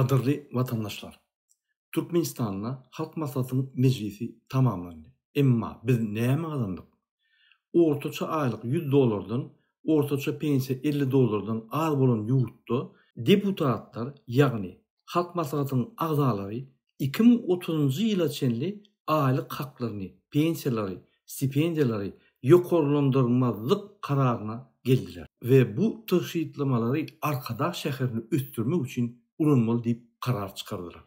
Gadırlı vatandaşlar, Türkmenistan'la Halk Maslahatynyň meclisi tamamlandy. Emma biz näme kazandyk? Ortaça aylyk $100 ortaça pensiýa $50 az bolan ýurtda deputatlar, ýagny Halk Maslahatynyň agzalary 2030-njy ýyla çenli aylyk haklaryny, pensiýalary, stipendiýalary ýokarlandyrmazlyk kararyna geldiler. Ve bu tygşytlamalary Arkadaş şäherini östürmek üçin ulanmaly diýip karar çykardylar.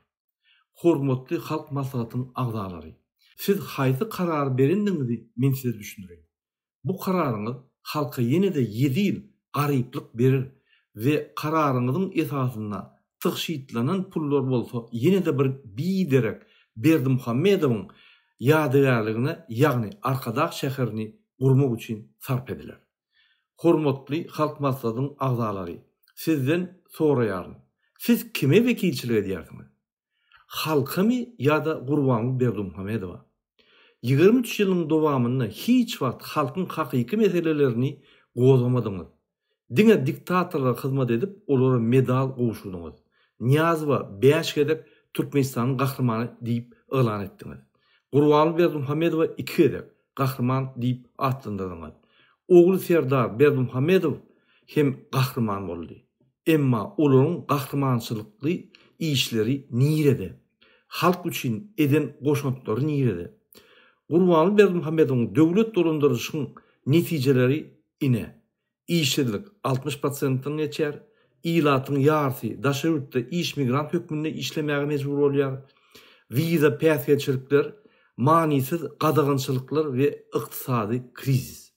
Hormatly Halk Maslahatynyň agzalary, siz haýsy karar berendiňizi men size düşündireyim. Bu kararyňyz halka ýene-de 7 ýyl garyplyk berir we kararyňyzyň esasyna tygşytlanan pullar bolsa ýene-de bir biderek Berdimuhammedowyň ýadygarlygine, ýagny Arkadaş şäherini gurmak üçin sarp ediler. Hormatly Halk Maslahatynyň agzalary, sizden soraýaryn. Siz kime wekilçilik edýärsiňiz? Halkamy ýa-da Gurbany Berdimuhammedowa? 23 ýylyň dowamynda hiç wagt halkyň hakyky meselelerini gozamadyňyz. Diňe diktatorlara hyzmat edip, olara medal gowşurdyňyz. Niýazowa 5 gedek Türkmenistanyň gahrymany diýip elan etdiňiz. Gurbany Berdimuhammedowa 2 gedek gahrymany diýip atlandyryňyz. Ogly Serdar Berdimuhammedow hem gahrymany boldy. Emma olaryň gahrymanyçylykly işleri nirede? Halk üçin eden goşmaklary nirede? Gurbany Berdimuhammedowyň döwlet dolandyrýyşynyň netijeleri ine. İşçilik 60%-ni geçer, ilatyň ýarty daşaýurtda iş migrant hökmünde işlemäge mejbur bolýar. Viza päsgeçilikler, manisiz gadagynçylyklar we ykdysady krizis.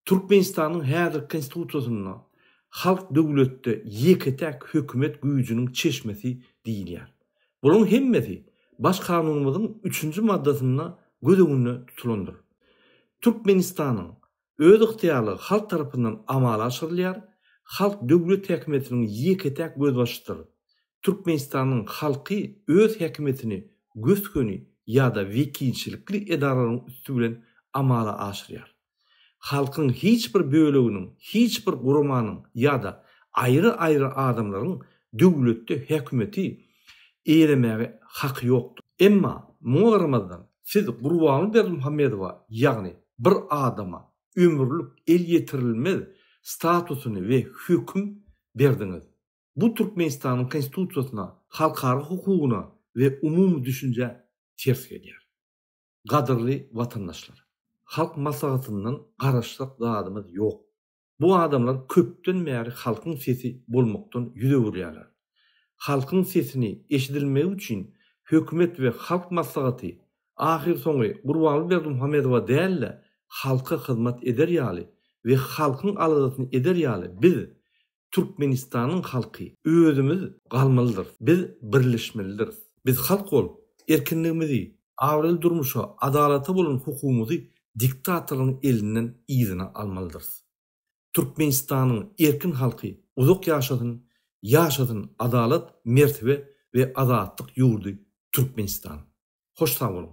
Türkmenistanyň häzir konstitusiýasyna halk döwletde ýeketek hökümet güýjüniň çeşmesi diýilýär. Bunyň hemmesi baş kanunymyzyň 3-nji maddasyna gödegünde tutulandyr. Türkmenistanyň öz yktyýarly halk tarapyndan amala aşyrylýar, halk döwlet häkimetiniň ýeketek gözbaşçydyr. Türkmenistanyň halky öz häkimetini göskeni ýa-da wekilçilikli edaralaryň üstü bilen amala aşyrýar. Halkyň hiç bir böleginiň, hiç bir gurumanyň ýa-da aýry-aýry adamlaryň döwletde häkimeti eýlemäge haky ýokdur. Emma muňaramazdan siz Gurbany Berdimuhammedowa ýagny bir adama ömürlük el ýetirilmez statusyny we hökm berdiňiz. Bu Türkmenistanyň konstitusiýasyna, halkara hukuguna we umumy düşünje ters gelýär. Gadyrly vatandaşlar, Halk Maslahatynyň garaşlyk zadymyz ýok. Bu adamlar köpden bäri halkyň sesi bolmakdan ýüze burýarlar. Halkyň sesini eşidilmegi üçin hökümet we Halk Maslahaty ahir soňy Gurbany Berdimuhammedowa däl, halka hyzmat eder ýaly we halkyň aladysyny eder ýaly biz Türkmenistanyň halky özümiz galmalydyr. Biz birleşmelidir. Biz halk bolup erkinligimizi, awrel durmuşa, adalata bolan hukumumy diktatorlaryň elinden ýygyna almalydyr. Türkmenistanyň erkin halky uzak ýaşadyn adalat, mertebe we azatlyk ýurdy Türkmenistan. Hoş sağ bolun.